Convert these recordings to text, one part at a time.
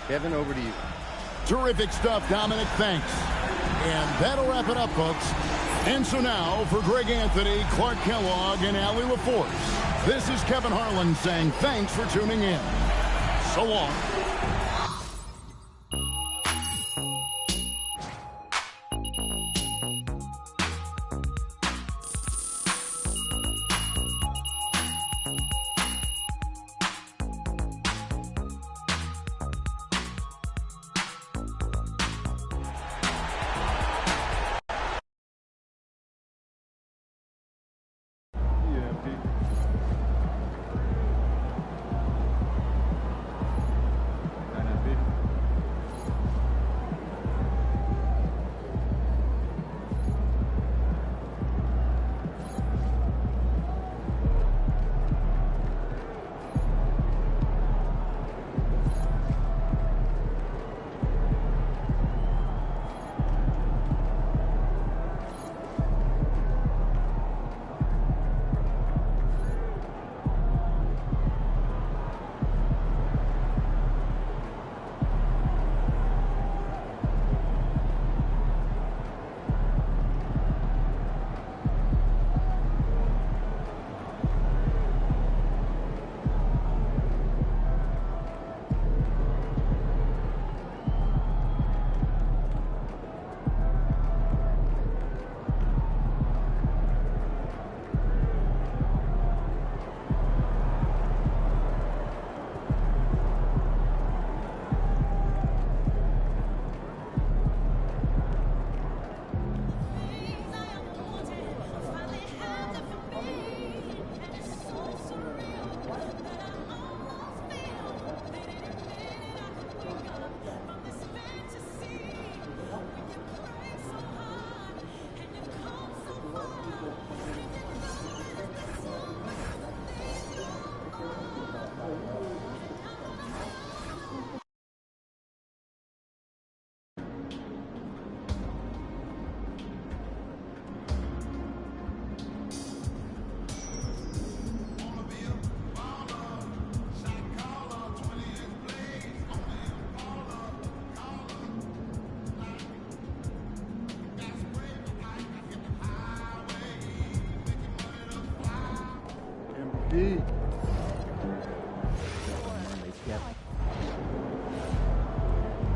Kevin, over to you. Terrific stuff, Dominic. Thanks. And that'll wrap it up, folks. And so now, for Greg Anthony, Clark Kellogg, and Allie LaForce, this is Kevin Harlan saying thanks for tuning in. So long.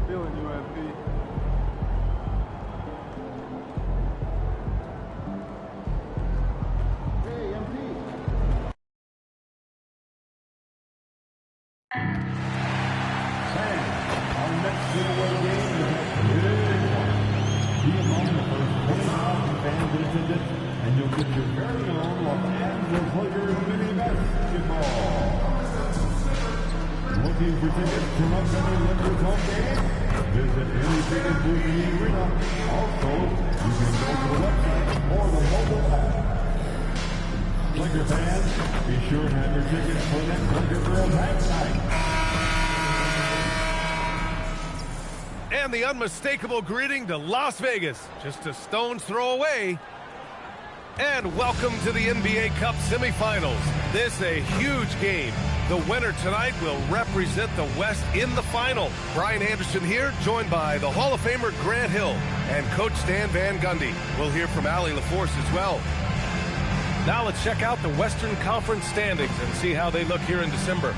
Feeling you, MP. Hey, MP. Our next giveaway game is a big one. Be among the first 20,000 fans in attendance, and you'll get your very own Los Angeles Lakers mini basketball. Looking for tickets to an upcoming Lakers home game? Visit any ticket booth in the arena. Also, you can go to the website or the mobile app. Laker fans, be sure to have your tickets for next Laker Girls Hang Night. And the unmistakable greeting to Las Vegas, just a stone's throw away. And welcome to the NBA Cup semifinals. This a huge game. The winner tonight will represent the West in the final. Brian Anderson here, joined by the Hall of Famer Grant Hill and Coach Stan Van Gundy. We'll hear from Allie LaForce as well. Now let's check out the Western Conference standings and see how they look here in December.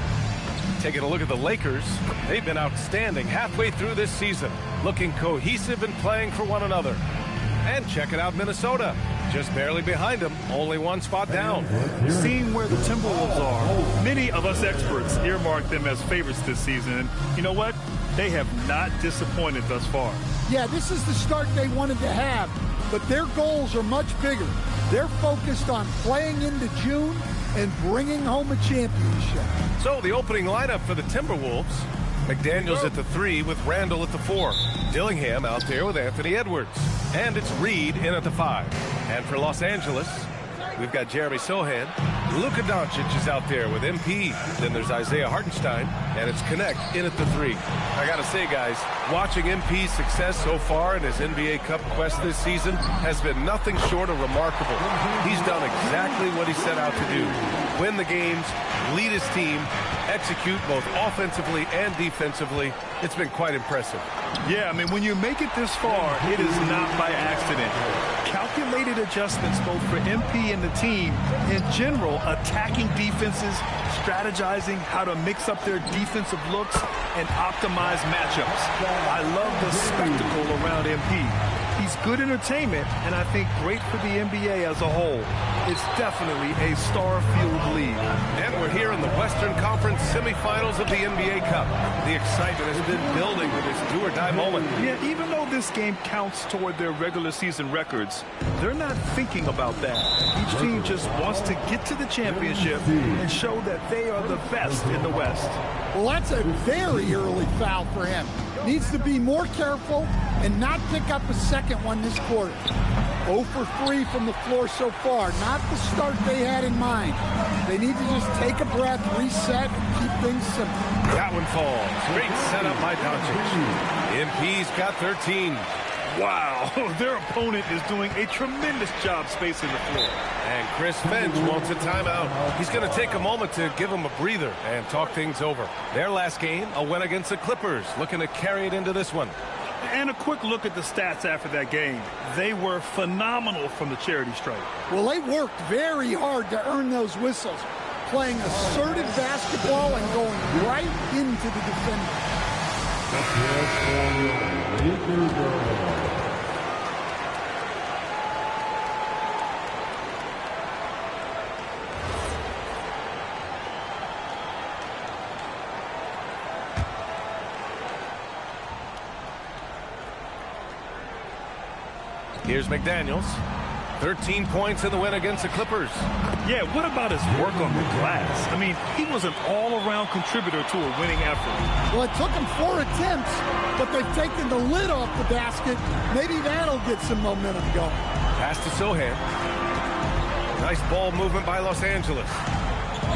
Taking a look at the Lakers, they've been outstanding halfway through this season, looking cohesive and playing for one another. And checking out Minnesota, just barely behind them, only one spot down. Seeing where the Timberwolves are, many of us experts earmark them as favorites this season. And you know what? They have not disappointed thus far. Yeah, this is the start they wanted to have, but their goals are much bigger. They're focused on playing into June and bringing home a championship. So the opening lineup for the Timberwolves, McDaniels at the 3 with Randall at the 4. Dillingham out there with Anthony Edwards. And it's Reed in at the 5. And for Los Angeles, we've got Jeremy Sohan. Luka Doncic is out there with MP. Then there's Isaiah Hartenstein. And it's Connect in at the 3. I got to say, guys, watching MP's success so far in his NBA Cup quest this season has been nothing short of remarkable. He's done exactly what he set out to do. Win the games, lead his team, execute both offensively and defensively. It's been quite impressive. Yeah, I mean, when you make it this far, it is not by accident. Calculated adjustments both for MP and the team. In general, attacking defenses, strategizing how to mix up their defensive looks, and optimize matchups. I love the spectacle around MP. He's good entertainment, and I think great for the NBA as a whole. It's definitely a star-filled league. And we're here in the Western Conference semifinals of the NBA Cup. The excitement has been building with this do-or-die moment. Yeah, even though this game counts toward their regular season records, they're not thinking about that. Each team just wants to get to the championship and show that they are the best in the West. Well, that's a very early foul for him. Needs to be more careful and not pick up a second one this quarter. 0 for 3 from the floor so far. Not the start they had in mind. They need to just take a breath, reset, and keep things simple. That one falls. Great setup by Doncic. MP's got 13. Wow, their opponent is doing a tremendous job spacing the floor. And Chris Finch wants a timeout. He's going to take a moment to give him a breather and talk things over. Their last game, a win against the Clippers, looking to carry it into this one. And a quick look at the stats after that game. They were phenomenal from the charity stripe. Well, they worked very hard to earn those whistles, playing assertive basketball and going right into the defender. Here's McDaniels. 13 points in the win against the Clippers. Yeah, what about his work on the glass? I mean, he was an all-around contributor to a winning effort. Well, it took him 4 attempts, but they've taken the lid off the basket. Maybe that'll get some momentum going. Pass to Sohan. Nice ball movement by Los Angeles.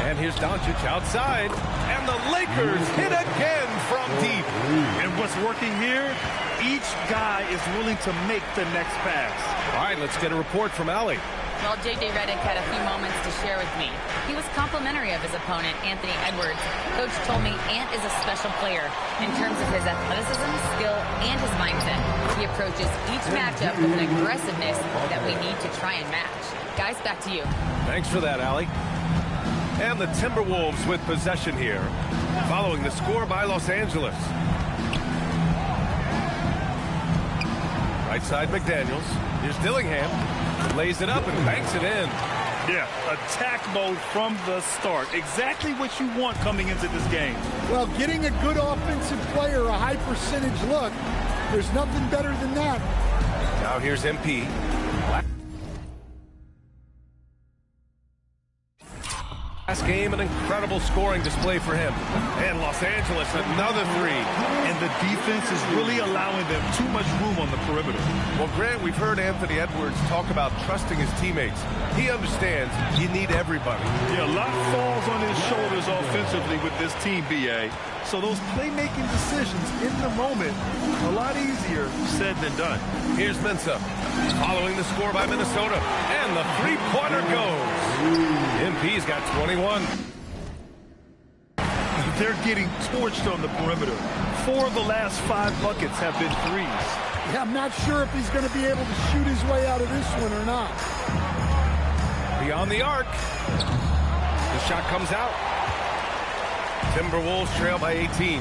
And here's Doncic outside. And the Lakers hit again from deep. And what's working here? Each guy is willing to make the next pass. All right, let's get a report from Allie. Well, J.J. Redick had a few moments to share with me. He was complimentary of his opponent, Anthony Edwards. Coach told me Ant is a special player in terms of his athleticism, skill, and his mindset. He approaches each matchup with an aggressiveness that we need to try and match. Guys, back to you. Thanks for that, Allie. And the Timberwolves with possession here, following the score by Los Angeles. Right side, McDaniels. Here's Dillingham. Lays it up and banks it in. Yeah, attack mode from the start. Exactly what you want coming into this game. Well, getting a good offensive player a high percentage look, there's nothing better than that. Now here's MP. Last game, an incredible scoring display for him. And Los Angeles, another 3. And the defense is really allowing them too much room on the perimeter. Well, Grant, we've heard Anthony Edwards talk about trusting his teammates. He understands you need everybody. Yeah, a lot falls on his shoulders offensively with this team, B.A. So those playmaking decisions in the moment, a lot easier said than done. Here's Mensah, following the score by Minnesota. And the three-pointer goes. MP's got 21. They're getting torched on the perimeter. 4 of the last 5 buckets have been threes. Yeah, I'm not sure if he's going to be able to shoot his way out of this one or not. Beyond the arc. The shot comes out. Timberwolves trail by 18.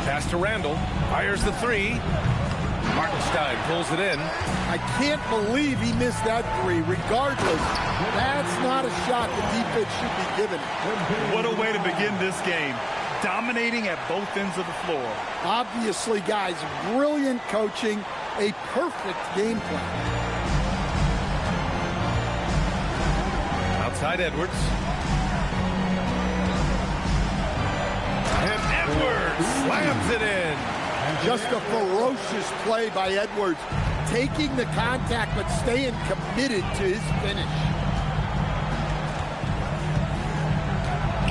Pass to Randall. Fires the 3. Hartenstein pulls it in. I can't believe he missed that 3. Regardless, that's not a shot the defense should be given. What a way to begin this game. Dominating at both ends of the floor. Obviously, guys, brilliant coaching, a perfect game plan. Outside Edwards. And Edwards slams it in. Just a ferocious play by Edwards, taking the contact but staying committed to his finish.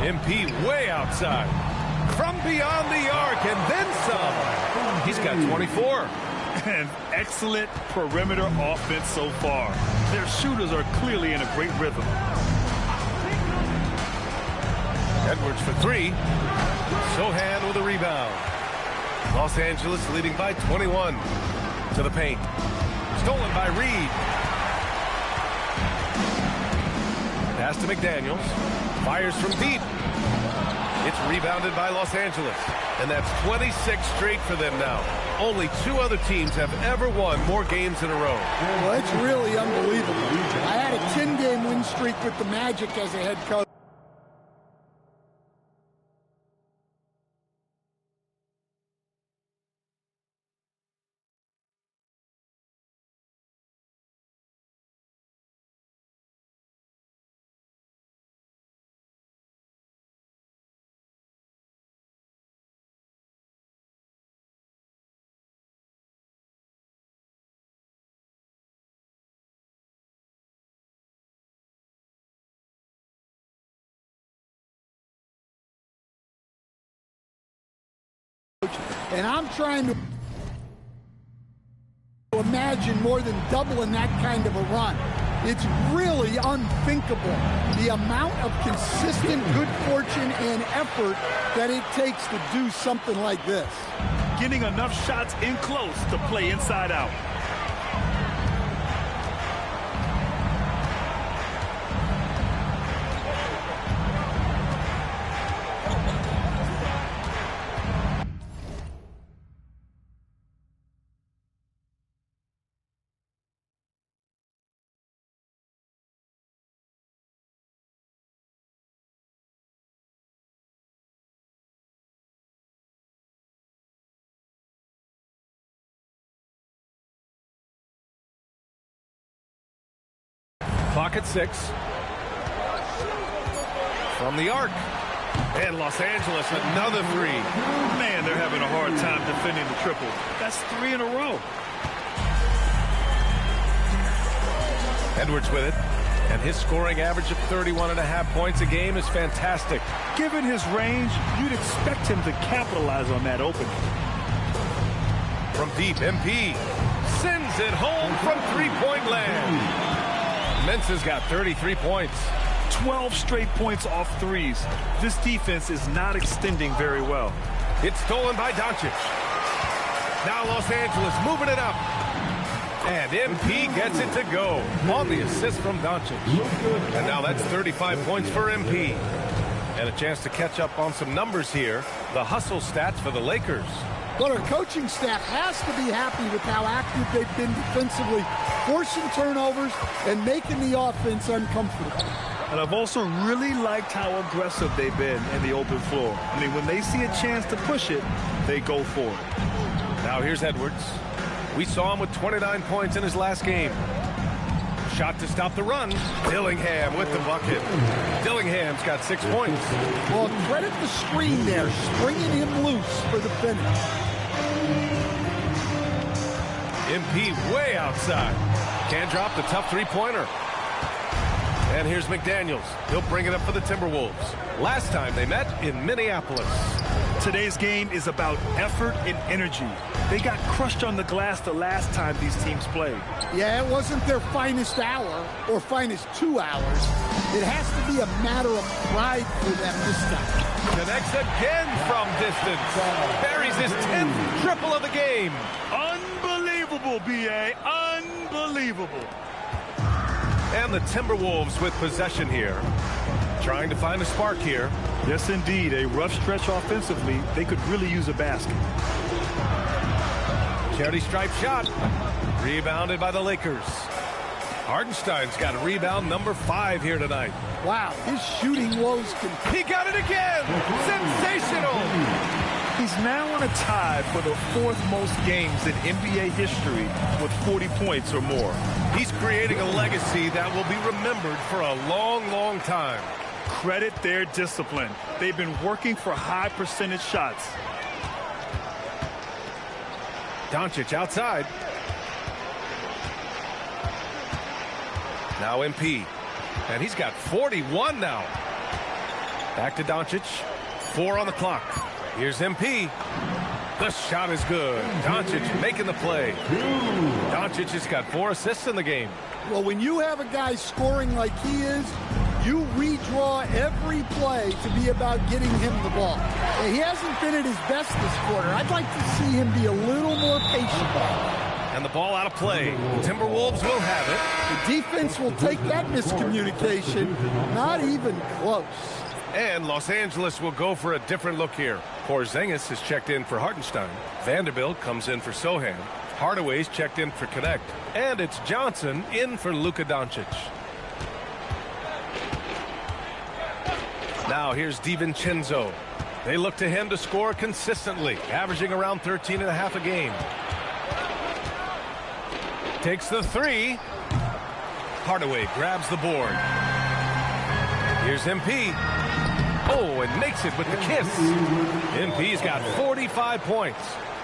MP way outside. From beyond the arc and then some. He's got 24. An excellent perimeter offense so far. Their shooters are clearly in a great rhythm. Edwards for three. Sohan with a rebound. Los Angeles leading by 21. To the paint. Stolen by Reed. Pass to McDaniels. Fires from deep. It's rebounded by Los Angeles. And that's 26 straight for them now. Only 2 other teams have ever won more games in a row. Well, it's really unbelievable. I had a 10-game win streak with the Magic as a head coach. And I'm trying to imagine more than doubling that kind of a run. It's really unthinkable, the amount of consistent good fortune and effort that it takes to do something like this. Getting enough shots in close to play inside out. Clock at 6. From the arc. And Los Angeles, another three. Man, they're having a hard time defending the triple. That's 3 in a row. Edwards with it. And his scoring average of 31.5 points a game is fantastic. Given his range, you'd expect him to capitalize on that opening. From deep, MP sends it home from three-point land. Mensah's got 33 points. 12 straight points off threes. This defense is not extending very well. It's stolen by Doncic. Now Los Angeles moving it up. And MP gets it to go on the assist from Doncic. And now that's 35 points for MP. And a chance to catch up on some numbers here. The hustle stats for the Lakers. But our coaching staff has to be happy with how active they've been defensively, forcing turnovers and making the offense uncomfortable. And I've also really liked how aggressive they've been in the open floor. I mean, when they see a chance to push it, they go for it. Now here's Edwards. We saw him with 29 points in his last game. Shot to stop the run. Dillingham with the bucket. Dillingham's got 6 points. Well, credit the screen there, springing him loose for the finish. MP way outside. Can't drop the tough three-pointer. And here's McDaniels. He'll bring it up for the Timberwolves. Last time they met in Minneapolis. Today's game is about effort and energy. They got crushed on the glass the last time these teams played. Yeah, it wasn't their finest hour or finest 2 hours. It has to be a matter of pride for them this time. Connects again from distance. Buries his 10th triple of the game. Unbelievable, B.A. Unbelievable. And the Timberwolves with possession here. Trying to find a spark here. Yes, indeed. A rough stretch offensively. They could really use a basket. Charity stripe shot. Rebounded by the Lakers. Hardenstein's got a rebound number 5 here tonight. Wow, his shooting woes can... He got it again! Sensational! He's now on a tie for the 4th most games in NBA history with 40 points or more. He's creating a legacy that will be remembered for a long, long time. Credit their discipline. They've been working for high percentage shots. Doncic outside. Now MP. And he's got 41 now. Back to Doncic. 4 on the clock. Here's MP. The shot is good. Doncic making the play. Doncic has got 4 assists in the game. Well, when you have a guy scoring like he is, you redraw every play to be about getting him the ball. And he hasn't been at his best this quarter. I'd like to see him be a little more patient. And the ball out of play. The Timberwolves will have it. The defense will take that miscommunication. Not even close. And Los Angeles will go for a different look here. Porzingis is checked in for Hartenstein. Vanderbilt comes in for Sohan. Hardaway's checked in for Connect. And it's Johnson in for Luka Doncic. Now here's DiVincenzo. They look to him to score consistently, averaging around 13.5 a game. Takes the 3. Hardaway grabs the board. Here's MP. Oh, and makes it with the kiss. MP's got 45 points.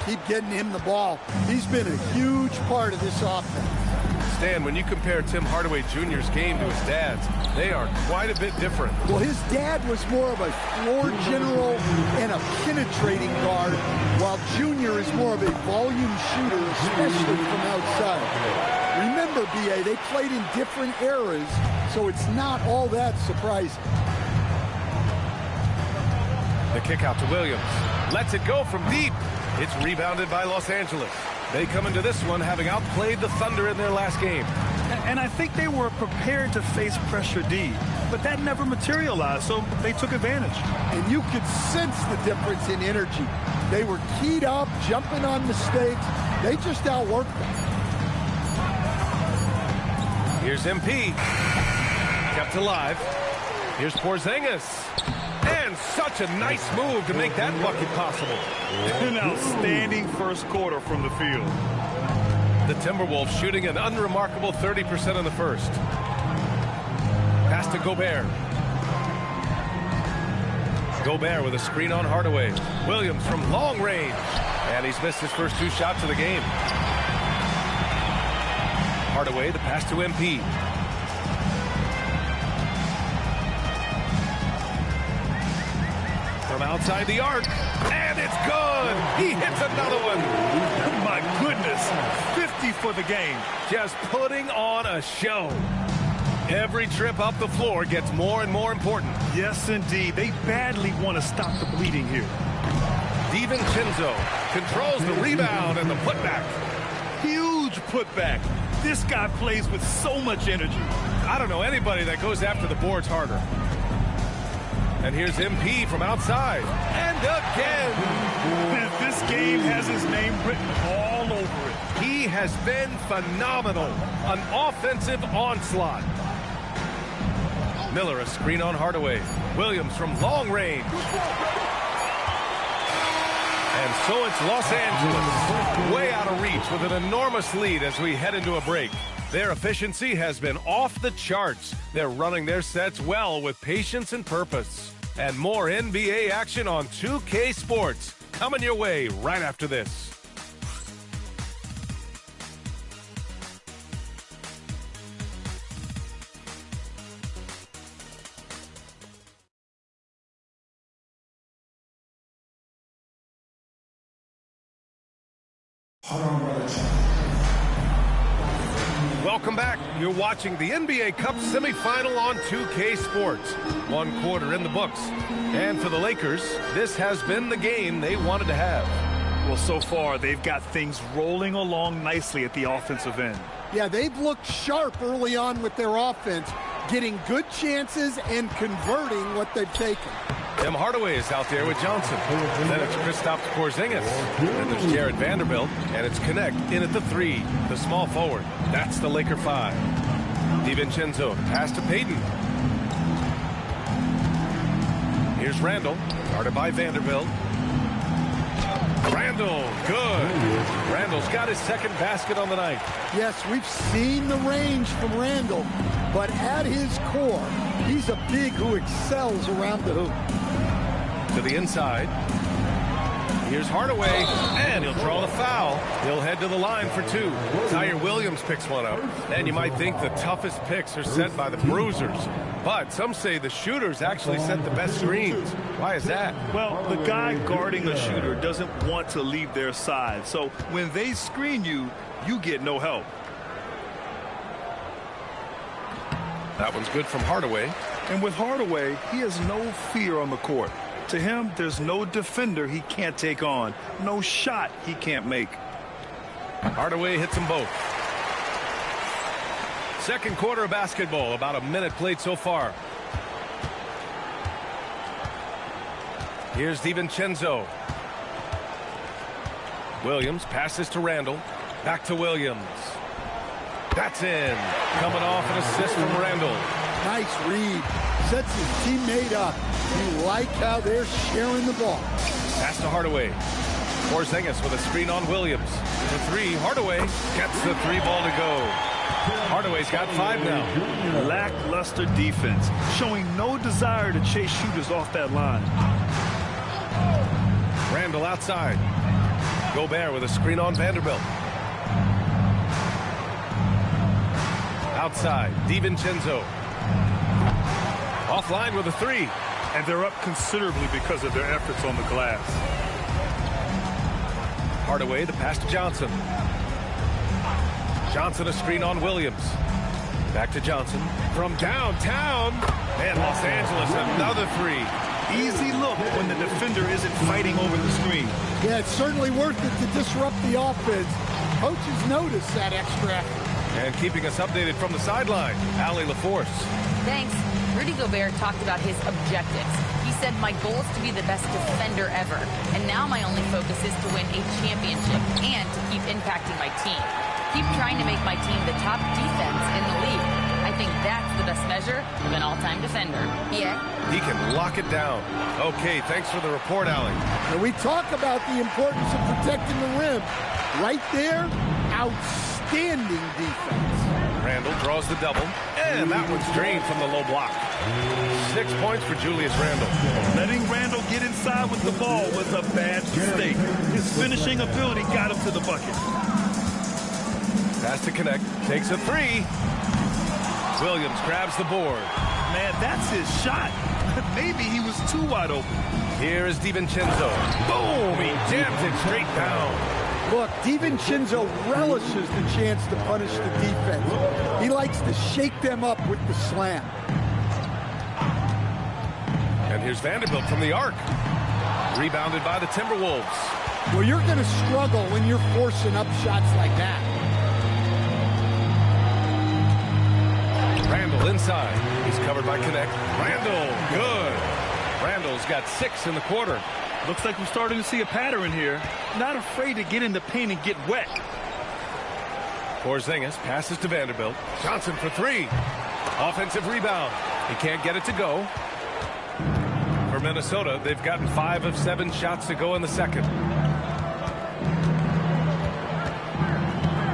Keep getting him the ball. He's been a huge part of this offense. Stan, when you compare Tim Hardaway Jr.'s game to his dad's, they are quite a bit different. Well, his dad was more of a floor general and a penetrating guard, while Junior is more of a volume shooter, especially from outside. Remember, B.A., they played in different eras, so it's not all that surprising. The kick out to Williams. Lets it go from deep. It's rebounded by Los Angeles. They come into this one having outplayed the Thunder in their last game. And I think they were prepared to face pressure D, but that never materialized, so they took advantage. And you could sense the difference in energy. They were keyed up, jumping on mistakes. They just outworked them. Here's MP. Kept alive. Here's Porzingis. And such a nice move to make that bucket possible. An outstanding first quarter from the field. The Timberwolves shooting an unremarkable 30% in the first. Pass to Gobert. Gobert with a screen on Hardaway. Williams from long range. And he's missed his first 2 shots of the game. Hardaway, the pass to MP. From outside the arc, and it's good. He hits another one. My goodness, 50 for the game. Just putting on a show. Every trip up the floor gets more and more important. Yes, indeed. They badly want to stop the bleeding here. DiVincenzo controls the rebound and the putback. Huge putback. This guy plays with so much energy. I don't know anybody that goes after the boards harder. And here's MP from outside. And again. This game has his name written all over it. He has been phenomenal. An offensive onslaught. Miller, a screen on Hardaway. Williams from long range. And so it's Los Angeles. Way out of reach with an enormous lead as we head into a break. Their efficiency has been off the charts. They're running their sets well with patience and purpose. And more NBA action on 2K Sports coming your way right after this. Welcome back. You're watching the NBA Cup semifinal on 2K Sports. 1 quarter in the books. And for the Lakers, this has been the game they wanted to have. Well, so far, they've got things rolling along nicely at the offensive end. Yeah, they've looked sharp early on with their offense, getting good chances and converting what they've taken. Tim Hardaway is out there with Johnson. And then it's Kristaps Porzingis. And there's Jared Vanderbilt. And it's Connect in at the 3, the small forward. That's the Laker 5. DiVincenzo, pass to Payton. Here's Randall, guarded by Vanderbilt. Randall, good. Randall's got his second basket on the night. Yes, we've seen the range from Randall, but at his core, he's a big who excels around the hoop. To the inside. Here's Hardaway, and he'll draw the foul. He'll head to the line for two. Zaire Williams picks one up. And you might think the toughest picks are set by the bruisers. But some say the shooters actually set the best screens. Why is that? Well, the guy guarding a shooter doesn't want to leave their side. So when they screen you, you get no help. That one's good from Hardaway. And with Hardaway, he has no fear on the court. To him, there's no defender he can't take on, no shot he can't make. Hardaway hits them both. Second quarter of basketball, about a minute played so far. Here's DiVincenzo. Williams passes to Randall. Back to Williams. That's in. Coming off an assist from Randall. Nice read. Sets his teammate up. You like how they're sharing the ball. Pass to Hardaway. Porzingis with a screen on Williams. The three. Hardaway gets the three ball to go. Hardaway's got 5 now. Lackluster defense, showing no desire to chase shooters off that line. Randall outside. Gobert with a screen on Vanderbilt. Outside. DiVincenzo. Offline with a 3. And they're up considerably because of their efforts on the glass. Hardaway, the pass to Johnson. Johnson a screen on Williams. Back to Johnson. From downtown. And Los Angeles, another 3. Easy look when the defender isn't fighting over the screen. Yeah, it's certainly worth it to disrupt the offense. Coaches notice that extra effort. And keeping us updated from the sideline, Allie LaForce. Thanks. Rudy Gobert talked about his objectives. He said, my goal is to be the best defender ever. And now my only focus is to win a championship and to keep impacting my team. Keep trying to make my team the top defense in the league. I think that's the best measure of an all-time defender. Yeah. He can lock it down. Okay, thanks for the report, Allie. And we talk about the importance of protecting the rim. Right there, outstanding defense. Randall draws the double, and that one's drained from the low block. 6 points for Julius Randall. Letting Randall get inside with the ball was a bad mistake. His finishing ability got him to the bucket. Pass to connect, takes a 3. Williams grabs the board. Man, that's his shot. Maybe he was too wide open. Here is DiVincenzo. Boom! He jams it straight down. Look, DiVincenzo relishes the chance to punish the defense. He likes to shake them up with the slam. And here's Vanderbilt from the arc. Rebounded by the Timberwolves. Well, you're going to struggle when you're forcing up shots like that. Randall inside. He's covered by Connect. Randall, good. Randall's got 6 in the quarter. Looks like we're starting to see a pattern here. Not afraid to get in the paint and get wet. Porzingis passes to Vanderbilt. Johnson for 3. Offensive rebound. He can't get it to go. For Minnesota, they've gotten 5 of 7 shots to go in the second.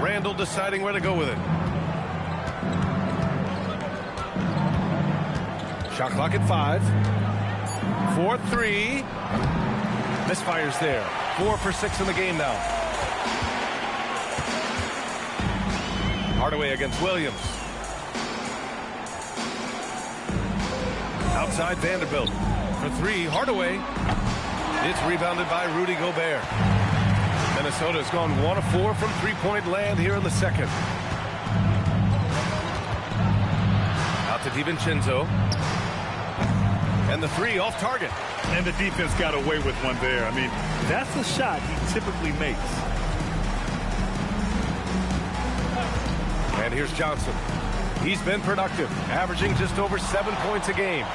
Randall deciding where to go with it. Shot clock at 5. 4-3. Misfires there. 4 for 6 in the game now. Hardaway against Williams. Outside Vanderbilt. For 3, Hardaway. It's rebounded by Rudy Gobert. Minnesota's gone 1 of 4 from three-point land here in the second. Out to DiVincenzo. And the 3 off target. And the defense got away with one there. I mean, that's a shot he typically makes. And here's Johnson. He's been productive, averaging just over 7 points a game.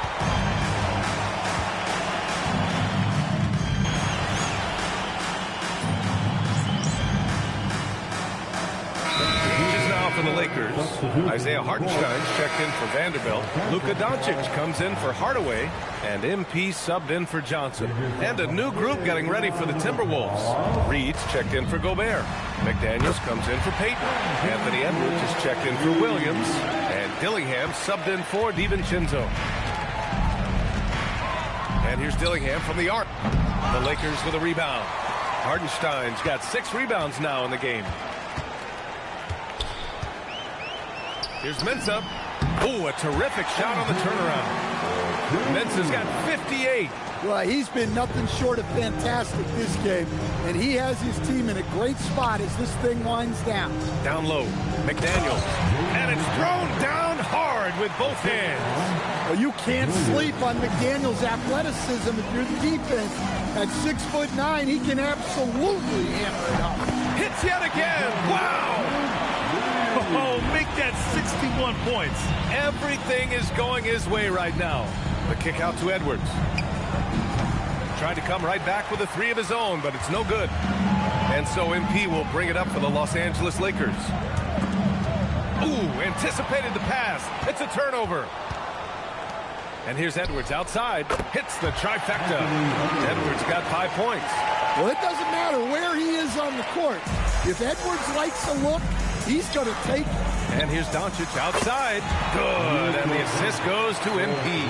For the Lakers, Isaiah Hartenstein's checked in for Vanderbilt. Luka Doncic comes in for Hardaway, and MP subbed in for Johnson. And a new group getting ready for the Timberwolves. Reed's checked in for Gobert. McDaniels comes in for Payton. Anthony Edwards is checked in for Williams, and Dillingham subbed in for DiVincenzo. And here's Dillingham from the arc. The Lakers with a rebound. Hardenstein's got 6 rebounds now in the game. Here's Mensah. Oh, a terrific shot on the turnaround. Mensah's got 58. Well, he's been nothing short of fantastic this game, and he has his team in a great spot as this thing winds down. Down low, McDaniels. And it's thrown down hard with both hands. Well, you can't sleep on McDaniels' athleticism if you're the defense. At 6'9", he can absolutely hammer it up. Hits yet again. Wow! Oh, make that 61 points. Everything is going his way right now. The kick out to Edwards. Tried to come right back with a 3 of his own, but it's no good. And so MP will bring it up for the Los Angeles Lakers. Ooh, anticipated the pass. It's a turnover. And here's Edwards outside. Hits the trifecta. Edwards got 5 points. Well, it doesn't matter where he is on the court. If Edwards likes a look, he's going to take it. And here's Doncic outside. Good. And the assist goes to MP.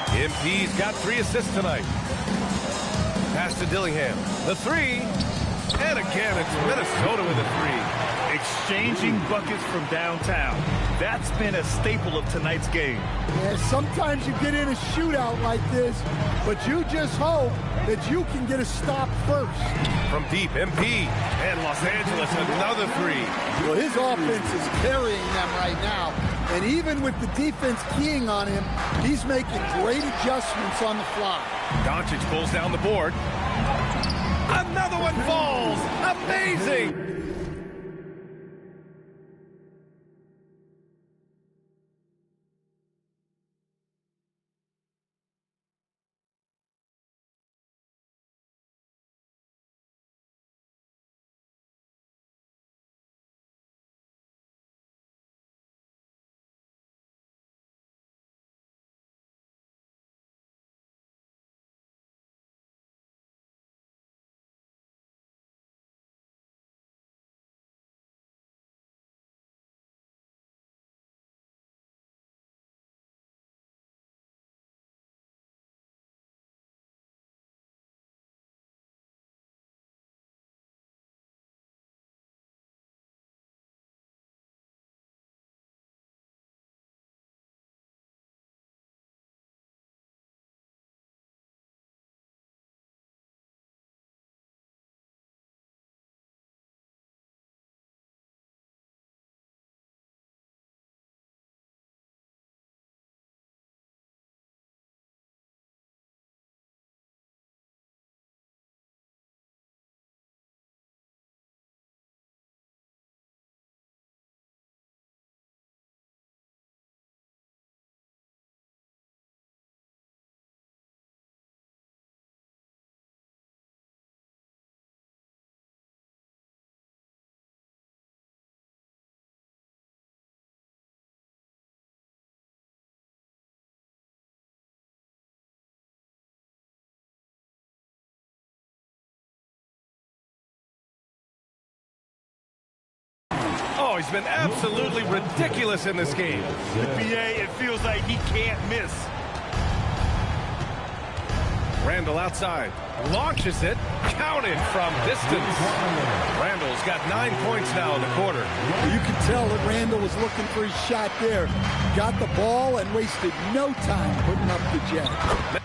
MP's got 3 assists tonight. Pass to Dillingham. The 3. And again, it's Minnesota with a 3. Exchanging buckets from downtown. That's been a staple of tonight's game. Yeah, sometimes you get in a shootout like this, but you just hope that you can get a stop first. From deep, MP. And Los Angeles, another 3. Well, his offense is carrying them right now. And even with the defense keying on him, he's making great adjustments on the fly. Doncic pulls down the board. Another one falls. Amazing. Oh, he's been absolutely ridiculous in this game. NBA, it feels like he can't miss. Randall outside. Launches it. Counted from distance. Randall's got 9 points now in the quarter. You can tell that Randall was looking for his shot there. Got the ball and wasted no time putting up the jab.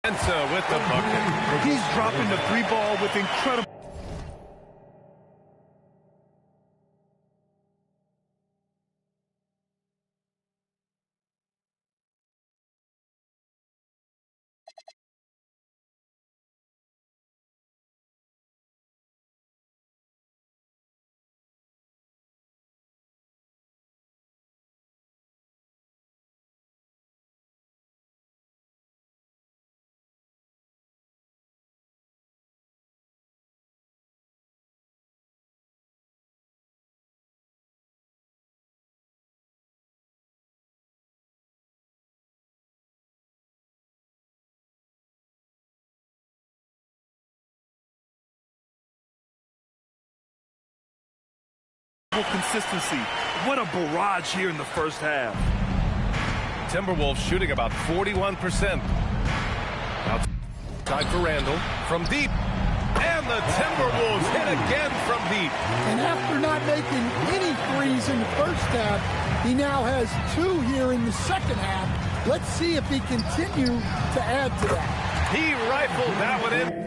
Ensa with the bucket. He's dropping the three ball with incredible. Consistency. What a barrage here in the first half. Timberwolves shooting about 41%. Outside for Randall from deep. And the Timberwolves hit again from deep. And after not making any threes in the first half, he now has 2 here in the second half. Let's see if he continue to add to that. He rifled that one in.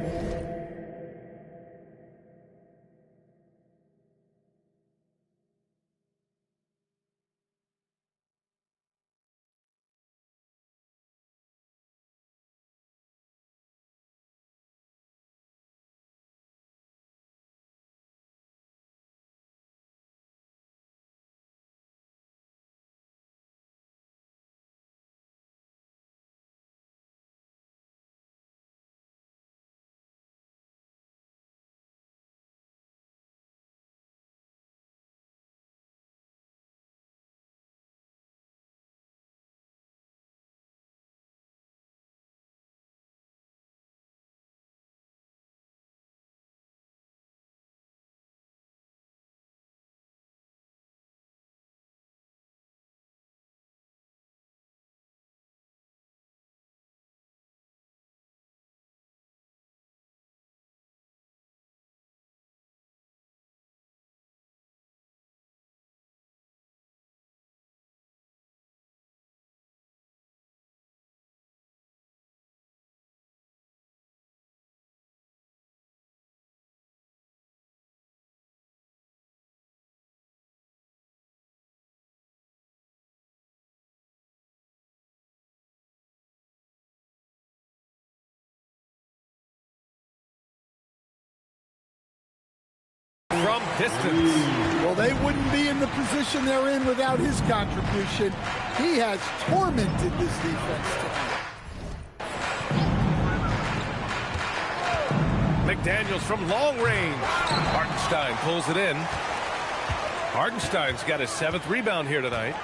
From distance. Well, they wouldn't be in the position they're in without his contribution. He has tormented this defense tonight. McDaniels from long range. Hartenstein pulls it in. Hartenstein's got his 7th rebound here tonight.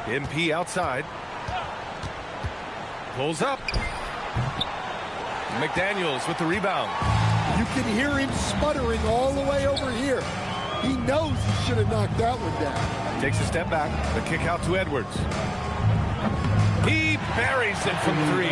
MP outside. Pulls up. McDaniels with the rebound. You can hear him sputtering all the way over here. He knows he should have knocked that one down. Takes a step back. The kick out to Edwards. He buries it from 3.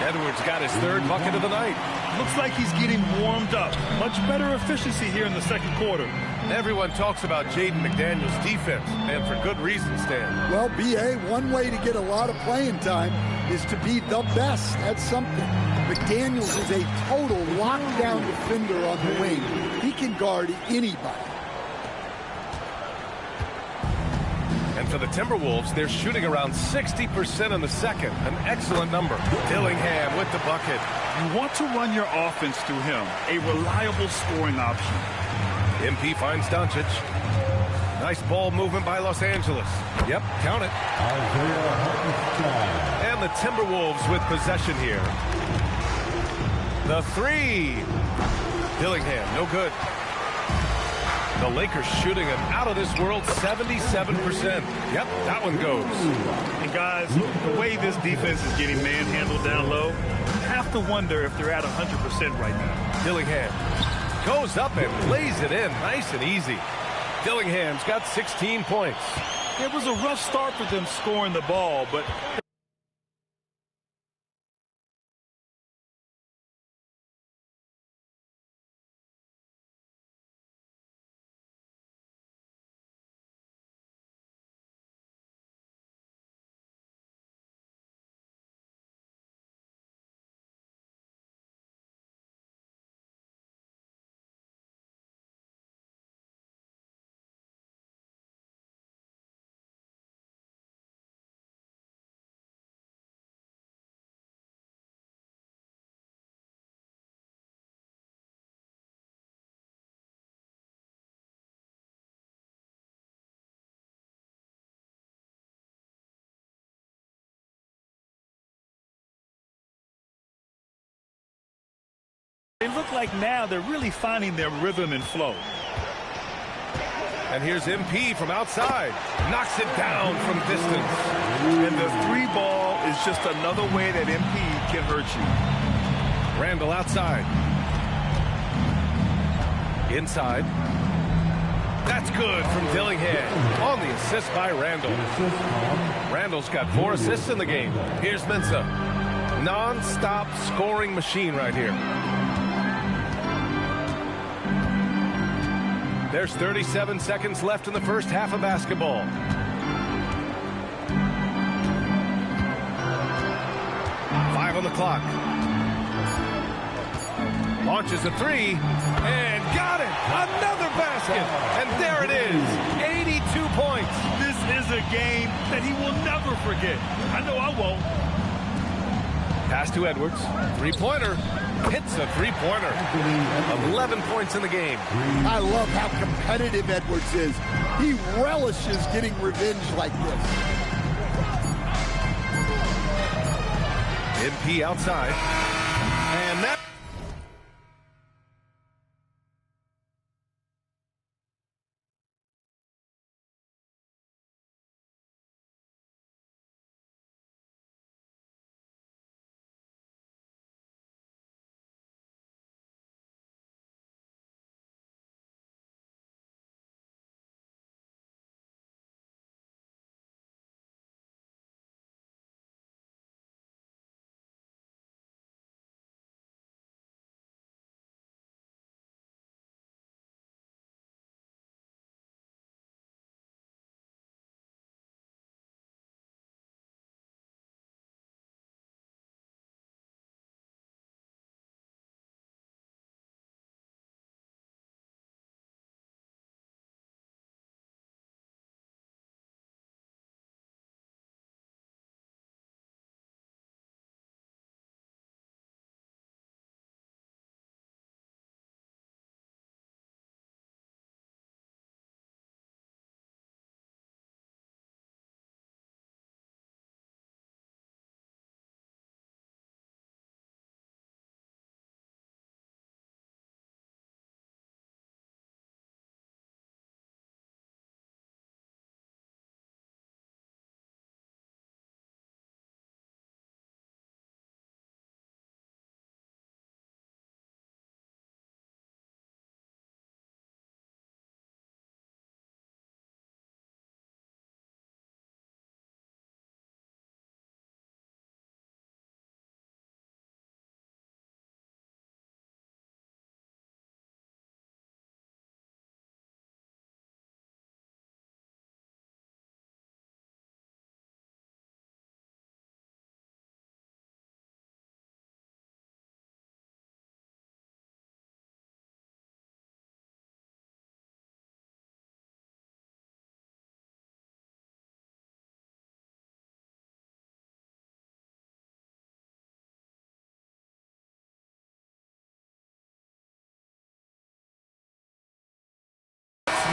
Edwards got his 3rd bucket of the night. Looks like he's getting warmed up. Much better efficiency here in the second quarter. Everyone talks about Jaden McDaniels' defense, and for good reason, Stan. Well, B.A., one way to get a lot of playing time is to be the best at something. McDaniels is a total lockdown defender on the wing. He can guard anybody. And for the Timberwolves, they're shooting around 60% in the second. An excellent number. Dillingham with the bucket. You want to run your offense through him. A reliable scoring option. MP finds Doncic. Nice ball movement by Los Angeles. Yep, count it. And the Timberwolves with possession here. The 3. Dillingham, no good. The Lakers shooting an out-of-this-world 77%. Yep, that one goes. And guys, the way this defense is getting manhandled down low, you have to wonder if they're at 100% right now. Dillingham goes up and lays it in nice and easy. Dillingham's got 16 points. It was a rough start for them scoring the ball, but it looked like now they're really finding their rhythm and flow. And here's MP from outside. Knocks it down from distance. And the 3-ball is just another way that MP can hurt you. Randall outside. Inside. That's good from Dillingham on the assist by Randall. Randall's got 4 assists in the game. Here's Mensah. Non-stop scoring machine right here. There's 37 seconds left in the first half of basketball. Five on the clock. Launches a 3 and got it. Another basket. And there it is. 82 points. This is a game that he will never forget. I know I won't. Pass to Edwards. Three-pointer. Hits a three-pointer. 11 points in the game. I love how competitive Edwards is. He relishes getting revenge like this. MP outside. And that...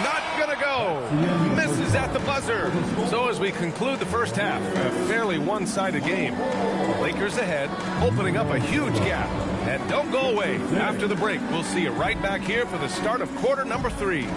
Not gonna go. Misses at the buzzer. So as we conclude the first half, a fairly one-sided game. Lakers ahead, opening up a huge gap. And don't go away. After the break, we'll see you right back here for the start of quarter number 3.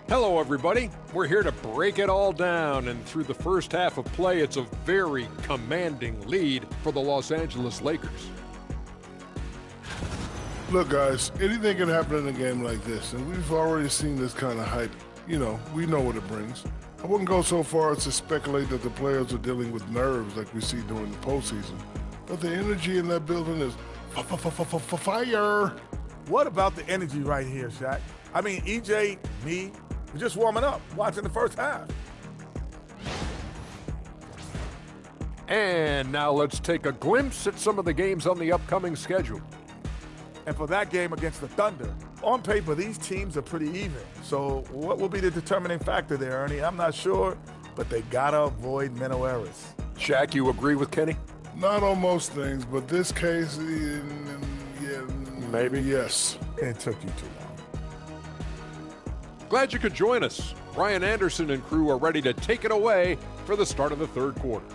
Hello, everybody. We're here to break it all down, and through the first half of play, it's a very commanding lead for the Los Angeles Lakers. Look, guys, anything can happen in a game like this, and we've already seen this kind of hype. You know, we know what it brings. I wouldn't go so far as to speculate that the players are dealing with nerves like we see during the postseason, but the energy in that building is fire. What about the energy right here, Shaq? I mean, EJ, me, we're just warming up, watching the first half. And now let's take a glimpse at some of the games on the upcoming schedule. And for that game against the Thunder, on paper, these teams are pretty even. So what will be the determining factor there, Ernie? I'm not sure, but they gotta avoid mental errors. Shaq, you agree with Kenny? Not on most things, but this case, yeah, Maybe. yes. It took you too long. Glad you could join us. Brian Anderson and crew are ready to take it away for the start of the third quarter.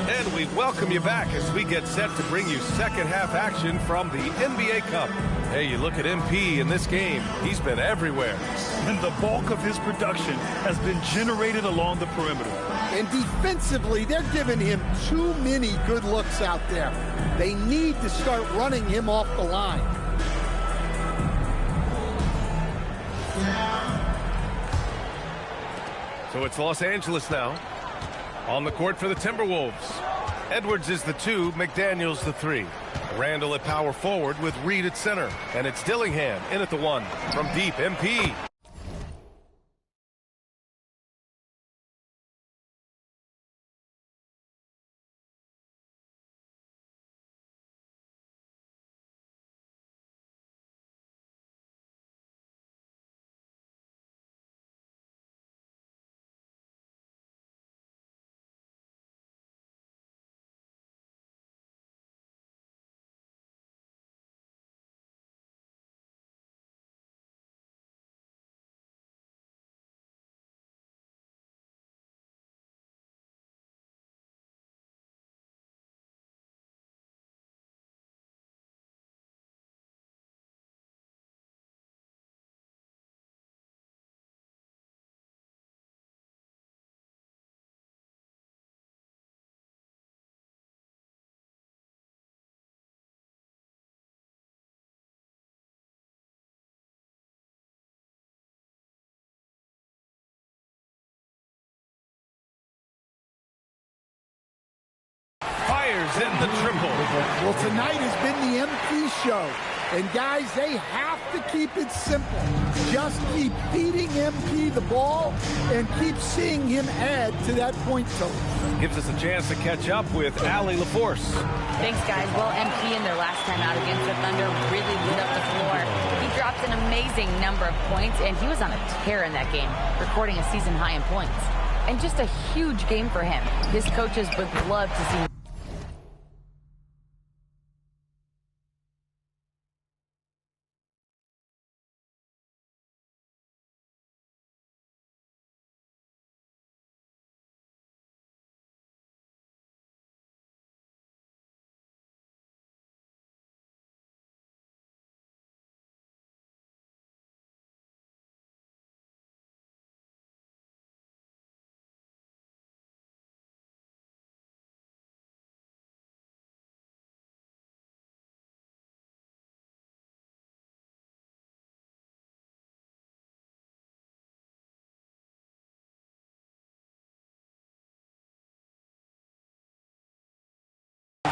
And we welcome you back as we get set to bring you second half action from the NBA Cup. Hey, you look at MP in this game, he's been everywhere. And the bulk of his production has been generated along the perimeter. And defensively, they're giving him too many good looks out there. They need to start running him off the line. So it's Los Angeles now. On the court for the Timberwolves. Edwards is the 2, McDaniels the 3. Randall at power forward with Reed at center. And it's Dillingham in at the 1. From deep, MP. Fires in the triple. Well, tonight has been the MP show. And guys, they have to keep it simple. Just keep feeding MP the ball and keep seeing him add to that point total. Gives us a chance to catch up with Allie LaForce. Thanks, guys. Well, MP in their last time out against the Thunder really lit up the floor. He dropped an amazing number of points, and he was on a tear in that game, recording a season high in points. And just a huge game for him. His coaches would love to see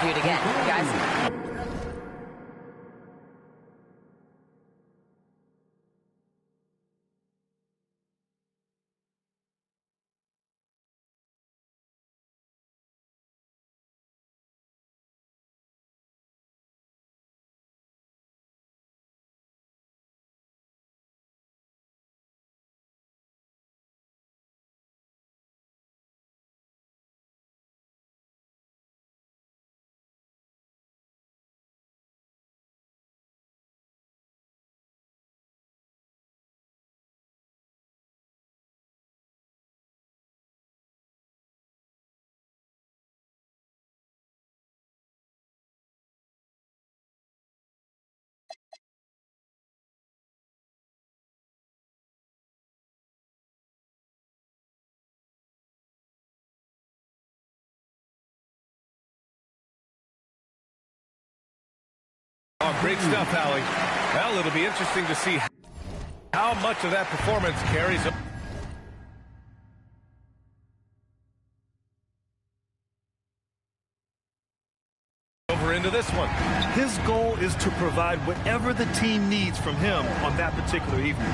do it again, guys. Oh, great stuff, Allie. Well, it'll be interesting to see how much of that performance carries over deeper into this one. His goal is to provide whatever the team needs from him on that particular evening.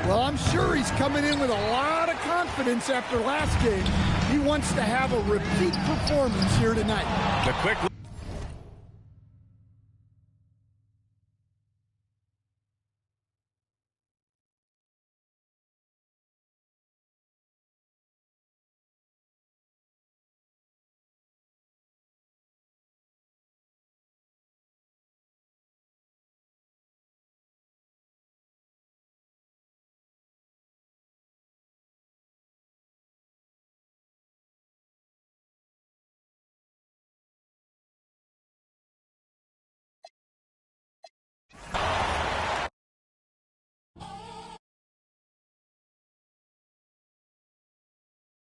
Well, I'm sure he's coming in with a lot of confidence after last game. He wants to have a repeat performance here tonight. The quick